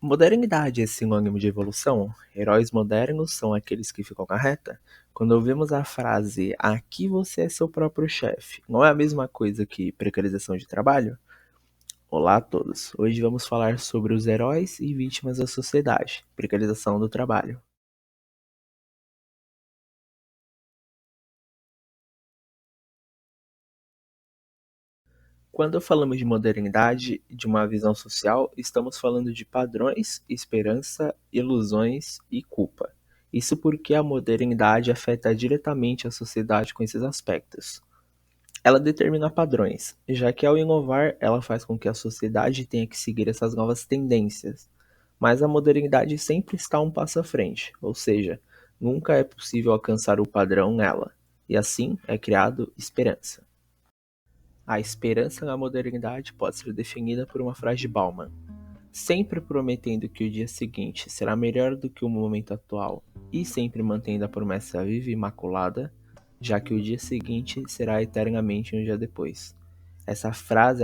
Modernidade é sinônimo de evolução? Heróis modernos são aqueles que ficam na reta? Quando ouvimos a frase "aqui você é seu próprio chefe", não é a mesma coisa que precarização de trabalho? Olá a todos! Hoje vamos falar sobre os heróis e vítimas da sociedade, precarização do trabalho. Quando falamos de modernidade e de uma visão social, estamos falando de padrões, esperança, ilusões e culpa. Isso porque a modernidade afeta diretamente a sociedade com esses aspectos. Ela determina padrões, já que ao inovar, ela faz com que a sociedade tenha que seguir essas novas tendências. Mas a modernidade sempre está um passo à frente, ou seja, nunca é possível alcançar o padrão nela, e assim é criado esperança. A esperança na modernidade pode ser definida por uma frase de Bauman: sempre prometendo que o dia seguinte será melhor do que o momento atual e sempre mantendo a promessa viva e imaculada, já que o dia seguinte será eternamente um dia depois. Essa frase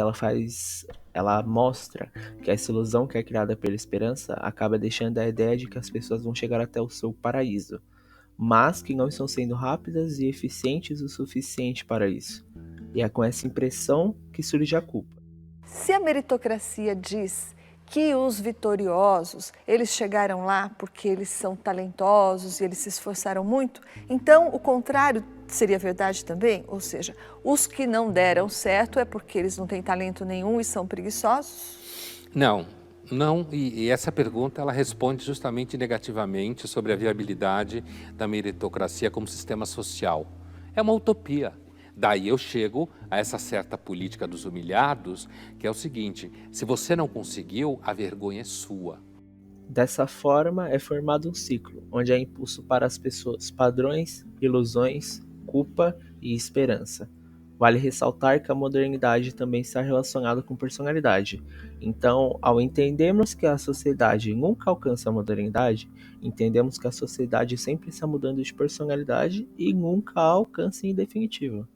ela mostra que essa ilusão que é criada pela esperança acaba deixando a ideia de que as pessoas vão chegar até o seu paraíso, mas que não estão sendo rápidas e eficientes o suficiente para isso. E é com essa impressão que surge a culpa. Se a meritocracia diz que os vitoriosos, eles chegaram lá porque eles são talentosos e eles se esforçaram muito, então o contrário seria verdade também? Ou seja, os que não deram certo é porque eles não têm talento nenhum e são preguiçosos? Não, não, e essa pergunta ela responde justamente negativamente sobre a viabilidade da meritocracia como sistema social. É uma utopia. Daí eu chego a essa certa política dos humilhados, que é o seguinte: se você não conseguiu, a vergonha é sua. Dessa forma, é formado um ciclo, onde é impulso para as pessoas padrões, ilusões, culpa e esperança. Vale ressaltar que a modernidade também está relacionada com personalidade. Então, ao entendermos que a sociedade nunca alcança a modernidade, entendemos que a sociedade sempre está mudando de personalidade e nunca a alcança em definitivo.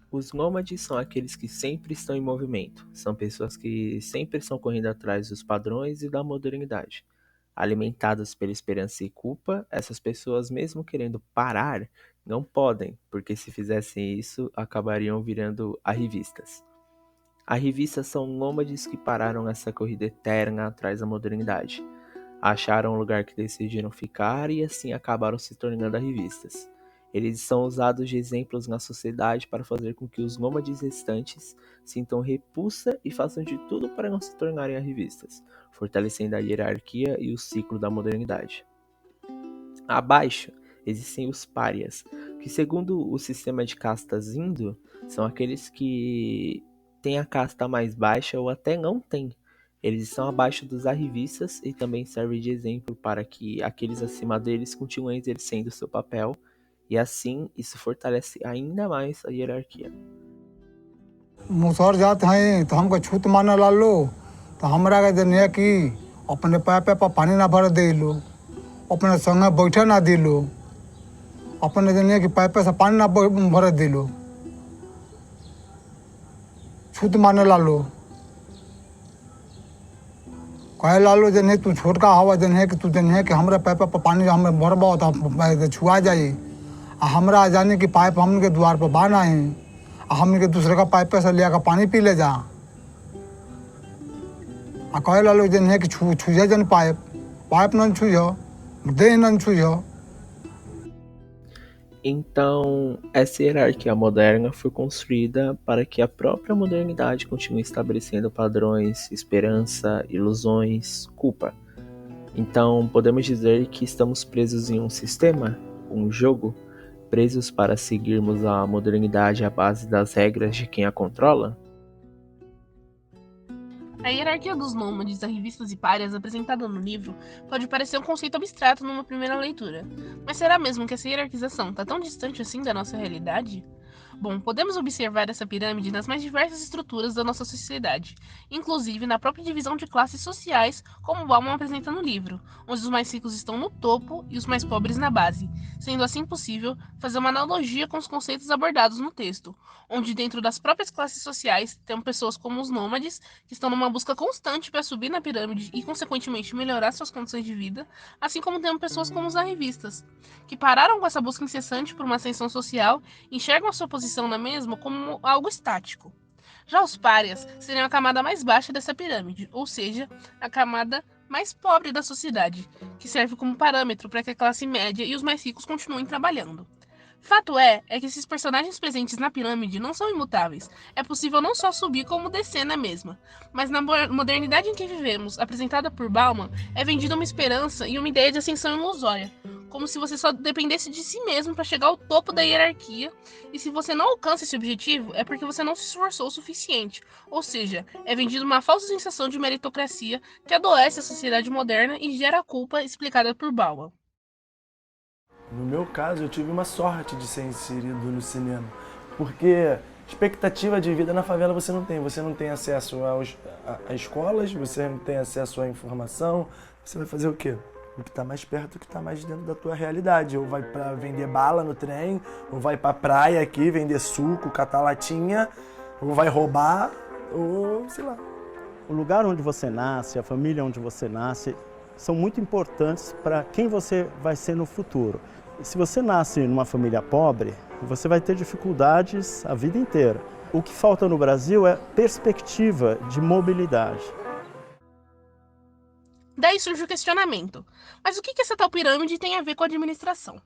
Os nômades são aqueles que sempre estão em movimento, são pessoas que sempre estão correndo atrás dos padrões e da modernidade. Alimentadas pela esperança e culpa, essas pessoas, mesmo querendo parar, não podem, porque se fizessem isso, acabariam virando arrivistas. Arrivistas são nômades que pararam nessa corrida eterna atrás da modernidade. Acharam um lugar que decidiram ficar e assim acabaram se tornando arrivistas. Eles são usados de exemplos na sociedade para fazer com que os nômades restantes sintam repulsa e façam de tudo para não se tornarem arrivistas, fortalecendo a hierarquia e o ciclo da modernidade. Abaixo existem os párias, que segundo o sistema de castas indo, são aqueles que têm a casta mais baixa ou até não têm. Eles estão abaixo dos arrivistas e também servem de exemplo para que aqueles acima deles continuem exercendo seu papel, e assim isso fortalece ainda mais a hierarquia. Musahar जात हैं तो हमको छूत माना ला लो तो हमरा के जने कि अपने पैपे पर पानी ना भर दे लो अपने संगे बैठे ना दे लो अपने जने कि पैपे से पानी ना भर दे लो छूत माने ला लो कहे ला लो जने तू छोटका हवा जने कि तू जने कि हमरा पैपे पर पानी हमें भरबो तो छुआ जाए हमरा जाने कि पाइप हमके द्वार पर बाना है हम के दूसरे का पाइप पे से लिया का पानी पी ले जा कहे ला लो जन है कि छुझे जन पाइप não छुझो दे não छुझो. Então, essa hierarquia moderna foi construída para que a própria modernidade continue estabelecendo padrões, esperança, ilusões, culpa. Então, podemos dizer que estamos presos em um sistema, um jogo, presos para seguirmos a modernidade à base das regras de quem a controla? A hierarquia dos nômades, arrivistas e párias apresentada no livro pode parecer um conceito abstrato numa primeira leitura, mas será mesmo que essa hierarquização está tão distante assim da nossa realidade? Bom, podemos observar essa pirâmide nas mais diversas estruturas da nossa sociedade, inclusive na própria divisão de classes sociais, como Bauman apresenta no livro, onde os mais ricos estão no topo e os mais pobres na base, sendo assim possível fazer uma analogia com os conceitos abordados no texto, onde dentro das próprias classes sociais temos pessoas como os nômades, que estão numa busca constante para subir na pirâmide e, consequentemente, melhorar suas condições de vida, assim como temos pessoas como os arrivistas, que pararam com essa busca incessante por uma ascensão social e enxergam a sua posição na mesma como algo estático. Já os párias seriam a camada mais baixa dessa pirâmide, ou seja, a camada mais pobre da sociedade, que serve como parâmetro para que a classe média e os mais ricos continuem trabalhando. Fato é que esses personagens presentes na pirâmide não são imutáveis. É possível não só subir como descer na mesma. Mas na modernidade em que vivemos, apresentada por Bauman, é vendida uma esperança e uma ideia de ascensão ilusória, como se você só dependesse de si mesmo para chegar ao topo da hierarquia, e se você não alcança esse objetivo, é porque você não se esforçou o suficiente. Ou seja, é vendida uma falsa sensação de meritocracia que adoece a sociedade moderna e gera a culpa explicada por Bauman. No meu caso, eu tive uma sorte de ser inserido no cinema, porque expectativa de vida na favela você não tem acesso a escolas, você não tem acesso à informação, você vai fazer o quê? O que está mais perto, o que está mais dentro da tua realidade, ou vai para vender bala no trem, ou vai para praia aqui vender suco, catar latinha, ou vai roubar, ou sei lá. O lugar onde você nasce, a família onde você nasce, são muito importantes para quem você vai ser no futuro. Se você nasce numa família pobre, você vai ter dificuldades a vida inteira. O que falta no Brasil é perspectiva de mobilidade. Daí surge o questionamento. Mas o que essa tal pirâmide tem a ver com a administração?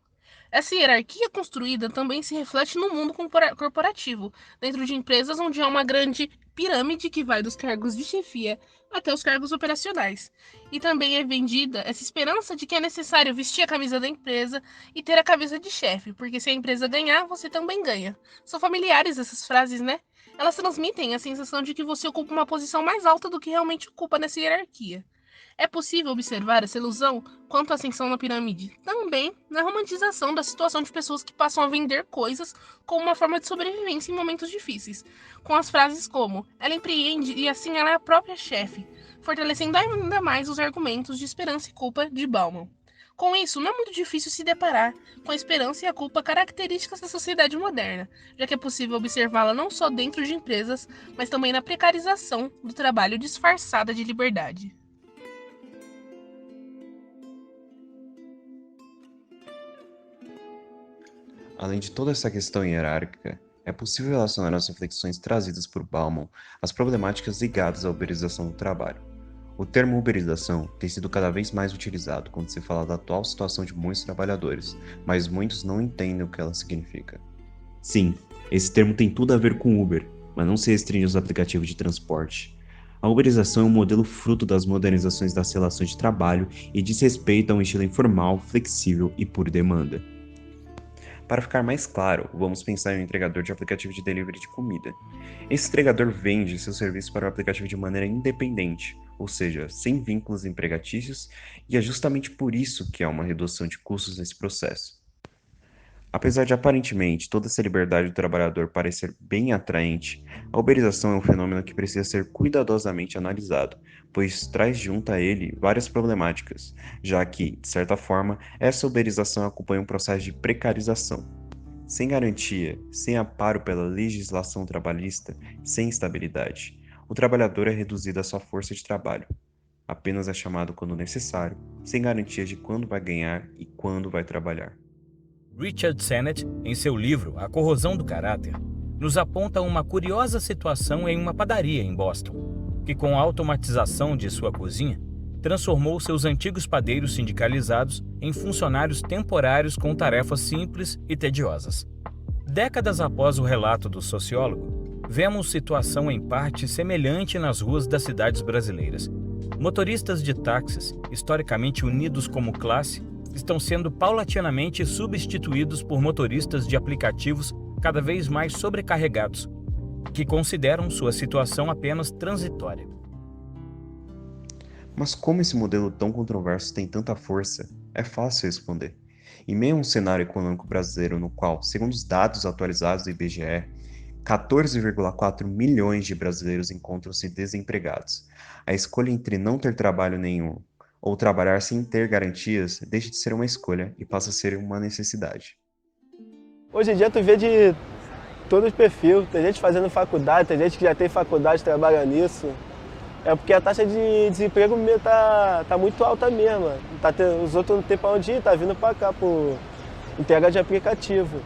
Essa hierarquia construída também se reflete no mundo corporativo, dentro de empresas onde há uma grande pirâmide que vai dos cargos de chefia até os cargos operacionais. E também é vendida essa esperança de que é necessário vestir a camisa da empresa e ter a cabeça de chefe, porque se a empresa ganhar, você também ganha. São familiares essas frases, né? Elas transmitem a sensação de que você ocupa uma posição mais alta do que realmente ocupa nessa hierarquia. É possível observar essa ilusão quanto à ascensão na pirâmide, também na romantização da situação de pessoas que passam a vender coisas como uma forma de sobrevivência em momentos difíceis, com as frases como "ela empreende e assim ela é a própria chefe", fortalecendo ainda mais os argumentos de esperança e culpa de Bauman. Com isso, não é muito difícil se deparar com a esperança e a culpa características da sociedade moderna, já que é possível observá-la não só dentro de empresas, mas também na precarização do trabalho disfarçada de liberdade. Além de toda essa questão hierárquica, é possível relacionar as reflexões trazidas por Bauman às problemáticas ligadas à uberização do trabalho. O termo uberização tem sido cada vez mais utilizado quando se fala da atual situação de muitos trabalhadores, mas muitos não entendem o que ela significa. Sim, esse termo tem tudo a ver com Uber, mas não se restringe aos aplicativos de transporte. A uberização é um modelo fruto das modernizações das relações de trabalho e diz respeito a um estilo informal, flexível e por demanda. Para ficar mais claro, vamos pensar em um entregador de aplicativo de delivery de comida. Esse entregador vende seu serviço para o aplicativo de maneira independente, ou seja, sem vínculos empregatícios, e é justamente por isso que há uma redução de custos nesse processo. Apesar de aparentemente toda essa liberdade do trabalhador parecer bem atraente, a uberização é um fenômeno que precisa ser cuidadosamente analisado, pois traz junto a ele várias problemáticas, já que, de certa forma, essa uberização acompanha um processo de precarização. Sem garantia, sem amparo pela legislação trabalhista, sem estabilidade, o trabalhador é reduzido à sua força de trabalho. Apenas é chamado quando necessário, sem garantias de quando vai ganhar e quando vai trabalhar. Richard Sennett, em seu livro A Corrosão do Caráter, nos aponta uma curiosa situação em uma padaria em Boston, que com a automatização de sua cozinha, transformou seus antigos padeiros sindicalizados em funcionários temporários com tarefas simples e tediosas. Décadas após o relato do sociólogo, vemos situação em parte semelhante nas ruas das cidades brasileiras. Motoristas de táxis, historicamente unidos como classe, estão sendo paulatinamente substituídos por motoristas de aplicativos cada vez mais sobrecarregados, que consideram sua situação apenas transitória. Mas como esse modelo tão controverso tem tanta força, é fácil responder. Em meio a um cenário econômico brasileiro no qual, segundo os dados atualizados do IBGE, 14,4 milhões de brasileiros encontram-se desempregados, a escolha entre não ter trabalho nenhum ou trabalhar sem ter garantias deixa de ser uma escolha e passa a ser uma necessidade. Hoje em dia tu vê de todos os perfis, tem gente fazendo faculdade, tem gente que já tem faculdade, trabalha nisso. É porque a taxa de desemprego tá muito alta mesmo. Os outros não tem pra onde ir, tá vindo pra cá por entrega de aplicativo.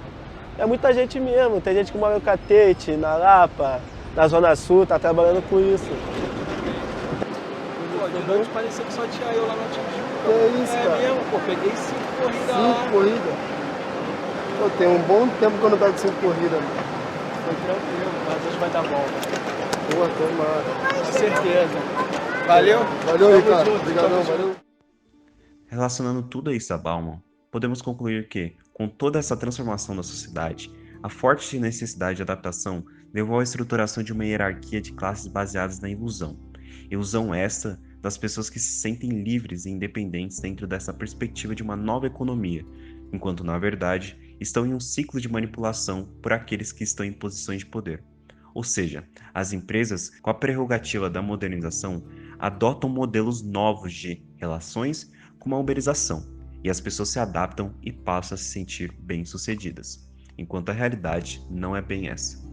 É muita gente mesmo, tem gente que mora no Catete, na Lapa, na Zona Sul, tá trabalhando com isso. Pô, de noite parecia que só tinha eu lá no Tijuca. Que isso, cara? É mesmo, pô, peguei 5 corridas lá. 5 corridas? Pô, tem um bom tempo que eu não pego 5 corridas, mano. Foi tranquilo, mas hoje vai dar volta. Pô, tomara. Com certeza. Valeu? Valeu, Ricardo. Obrigadão, valeu. Relacionando tudo a isso a Bauman, podemos concluir que, com toda essa transformação da sociedade, a forte necessidade de adaptação levou à estruturação de uma hierarquia de classes baseadas na ilusão. Ilusão esta das pessoas que se sentem livres e independentes dentro dessa perspectiva de uma nova economia, enquanto, na verdade, estão em um ciclo de manipulação por aqueles que estão em posições de poder. Ou seja, as empresas, com a prerrogativa da modernização, adotam modelos novos de relações como a uberização, e as pessoas se adaptam e passam a se sentir bem-sucedidas, enquanto a realidade não é bem essa.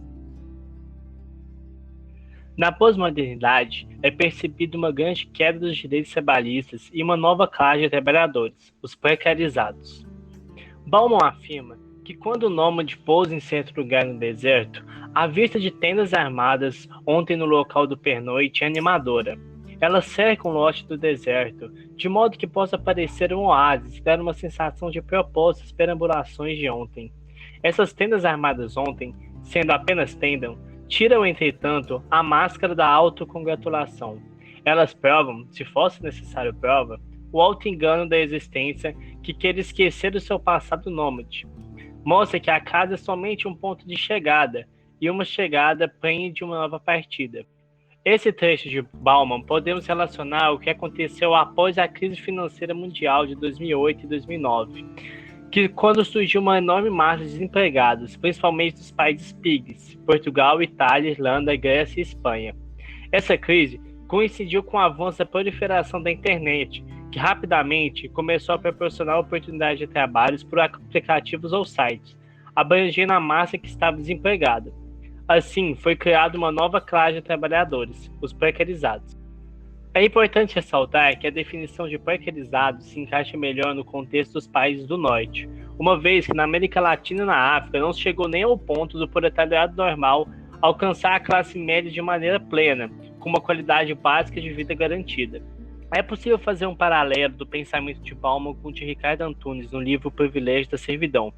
Na pós-modernidade, é percebida uma grande queda dos direitos trabalhistas e uma nova classe de trabalhadores, os precarizados. Bauman afirma que quando o nômade pousa em certo lugar no deserto, a vista de tendas armadas ontem no local do pernoite é animadora. Elas cercam o lote do deserto, de modo que possa parecer um oásis e dar uma sensação de propósito às perambulações de ontem. Essas tendas armadas ontem, sendo apenas tenda, tiram, entretanto, a máscara da autocongratulação. Elas provam, se fosse necessário prova, o auto-engano da existência que quer esquecer o seu passado nômade. Mostra que a casa é somente um ponto de chegada, e uma chegada prenhe de uma nova partida. Esse trecho de Bauman podemos relacionar ao que aconteceu após a crise financeira mundial de 2008 e 2009, que quando surgiu uma enorme massa de desempregados, principalmente dos países PIGs, Portugal, Itália, Irlanda, Grécia e Espanha. Essa crise coincidiu com o avanço da proliferação da internet, que rapidamente começou a proporcionar oportunidades de trabalhos por aplicativos ou sites, abrangendo a massa que estava desempregada. Assim, foi criada uma nova classe de trabalhadores, os precarizados. É importante ressaltar que a definição de precarizados se encaixa melhor no contexto dos países do Norte, uma vez que na América Latina e na África não se chegou nem ao ponto do proletariado normal alcançar a classe média de maneira plena, com uma qualidade básica de vida garantida. É possível fazer um paralelo do pensamento de Bauman com o de Ricardo Antunes no livro O Privilégio da Servidão,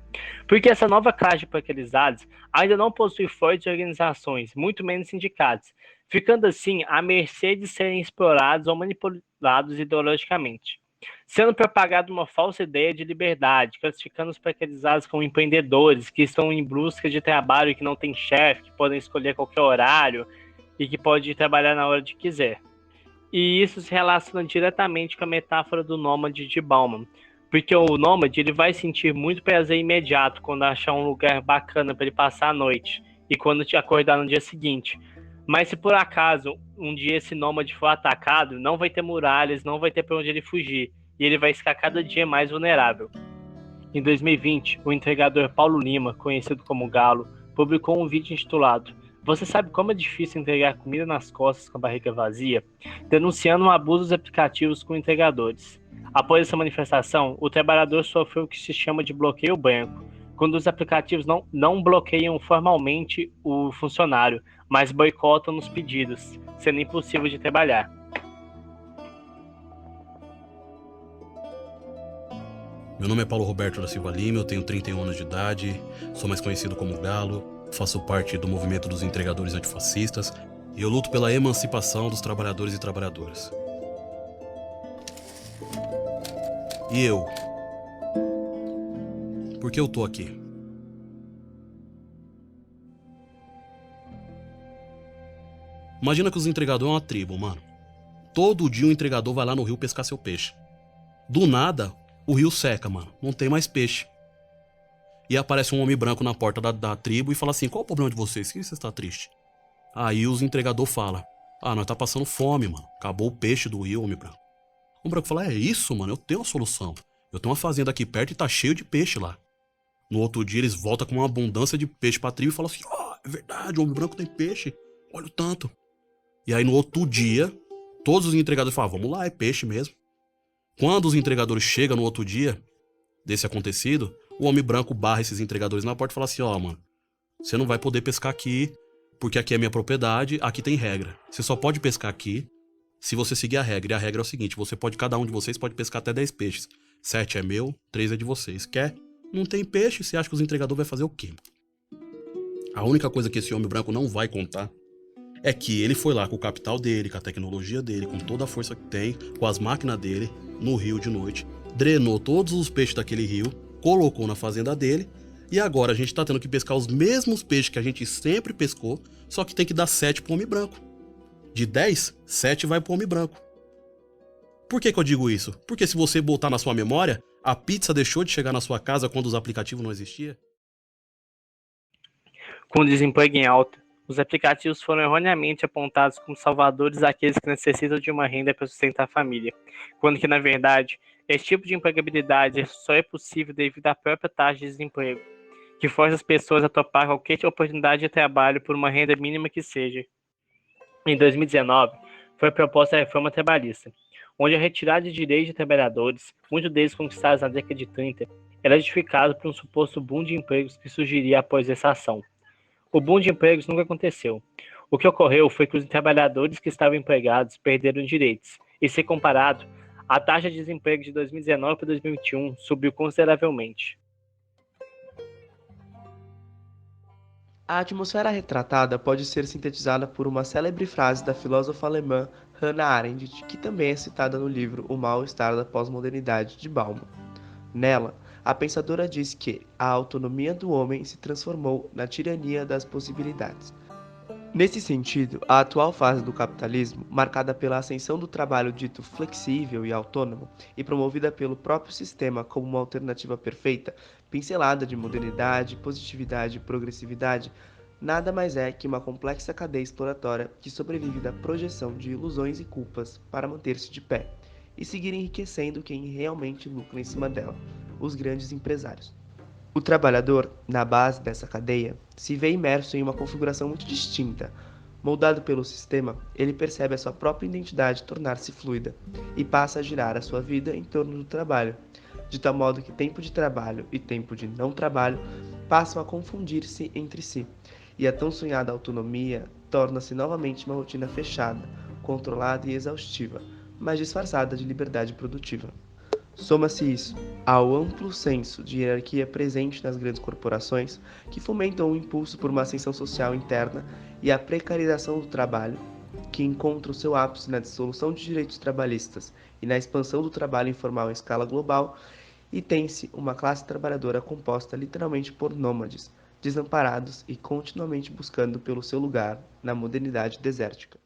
porque essa nova classe de precarizados ainda não possui fortes organizações, muito menos sindicatos, ficando assim à mercê de serem explorados ou manipulados ideologicamente. Sendo propagada uma falsa ideia de liberdade, classificando os precarizados como empreendedores que estão em busca de trabalho e que não têm chefe, que podem escolher qualquer horário e que podem trabalhar na hora que quiser. E isso se relaciona diretamente com a metáfora do nômade de Bauman, porque o nômade ele vai sentir muito prazer imediato quando achar um lugar bacana para ele passar a noite e quando te acordar no dia seguinte. Mas se por acaso um dia esse nômade for atacado, não vai ter muralhas, não vai ter para onde ele fugir, e ele vai ficar cada dia mais vulnerável. Em 2020, o entregador Paulo Lima, conhecido como Galo, publicou um vídeo intitulado "Você sabe como é difícil entregar comida nas costas com a barriga vazia?", denunciando um abuso dos aplicativos com entregadores. Após essa manifestação, o trabalhador sofreu o que se chama de bloqueio branco, quando os aplicativos não bloqueiam formalmente o funcionário, mas boicotam nos pedidos, sendo impossível de trabalhar. Meu nome é Paulo Roberto da Silva Lima, eu tenho 31 anos de idade, sou mais conhecido como Galo. Faço parte do movimento dos entregadores antifascistas e eu luto pela emancipação dos trabalhadores e trabalhadoras. E eu? Por que eu tô aqui? Imagina que os entregadores é uma tribo, mano. Todo dia o entregador vai lá no rio pescar seu peixe. Do nada, O rio seca, mano. Não tem mais peixe. E aparece um homem branco na porta da tribo e fala assim: qual o problema de vocês? Por que você está triste? Aí os entregadores falam: ah, nós tá passando fome, mano. Acabou o peixe do rio, homem branco. O branco fala: é isso, mano, eu tenho uma solução. Eu tenho uma fazenda aqui perto e tá cheio de peixe lá. No outro dia eles voltam com uma abundância de peixe pra tribo e falam assim: ó, é verdade, o homem branco tem peixe. Olha o tanto. E aí no outro dia, todos os entregadores falam: vamos lá, é peixe mesmo. Quando os entregadores chegam no outro dia desse acontecido, o homem branco barra esses entregadores na porta e fala assim: ó, mano, você não vai poder pescar aqui, porque aqui é minha propriedade, aqui tem regra. Você só pode pescar aqui se você seguir a regra. E a regra é o seguinte: cada um de vocês pode pescar até 10 peixes. 7 é meu, 3 é de vocês. Quer? Não tem peixe, você acha que os entregadores vão fazer o quê? A única coisa que esse homem branco não vai contar é que ele foi lá com o capital dele, com a tecnologia dele, com toda a força que tem, com as máquinas dele, no rio de noite, drenou todos os peixes daquele rio, colocou na fazenda dele, e agora a gente tá tendo que pescar os mesmos peixes que a gente sempre pescou, só que tem que dar 7 pro homem branco. De 10, 7 vai pro homem branco. Por que eu digo isso? Porque se você botar na sua memória, a pizza deixou de chegar na sua casa quando os aplicativos não existiam? Com o desemprego em alta, os aplicativos foram erroneamente apontados como salvadores daqueles que necessitam de uma renda para sustentar a família, quando que, na verdade, esse tipo de empregabilidade só é possível devido à própria taxa de desemprego, que força as pessoas a topar qualquer oportunidade de trabalho por uma renda mínima que seja. Em 2019, foi proposta a reforma trabalhista, onde a retirada de direitos de trabalhadores, muitos deles conquistados na década de 30, era justificado por um suposto boom de empregos que surgiria após essa ação. O boom de empregos nunca aconteceu. O que ocorreu foi que os trabalhadores que estavam empregados perderam direitos, e se comparado, a taxa de desemprego de 2019 para 2021 subiu consideravelmente. A atmosfera retratada pode ser sintetizada por uma célebre frase da filósofa alemã Hannah Arendt, que também é citada no livro O Mal-Estar da Pós-Modernidade, de Bauman. Nela, a pensadora diz que a autonomia do homem se transformou na tirania das possibilidades. Nesse sentido, a atual fase do capitalismo, marcada pela ascensão do trabalho dito flexível e autônomo, e promovida pelo próprio sistema como uma alternativa perfeita, pincelada de modernidade, positividade e progressividade, nada mais é que uma complexa cadeia exploratória que sobrevive da projeção de ilusões e culpas para manter-se de pé, e seguir enriquecendo quem realmente lucra em cima dela, os grandes empresários. O trabalhador, na base dessa cadeia, se vê imerso em uma configuração muito distinta. Moldado pelo sistema, ele percebe a sua própria identidade tornar-se fluida e passa a girar a sua vida em torno do trabalho, de tal modo que tempo de trabalho e tempo de não trabalho passam a confundir-se entre si, e a tão sonhada autonomia torna-se novamente uma rotina fechada, controlada e exaustiva, mas disfarçada de liberdade produtiva. Soma-se isso ao amplo senso de hierarquia presente nas grandes corporações, que fomentam o impulso por uma ascensão social interna, e a precarização do trabalho, que encontra o seu ápice na dissolução de direitos trabalhistas e na expansão do trabalho informal em escala global, e tem-se uma classe trabalhadora composta literalmente por nômades, desamparados e continuamente buscando pelo seu lugar na modernidade desértica.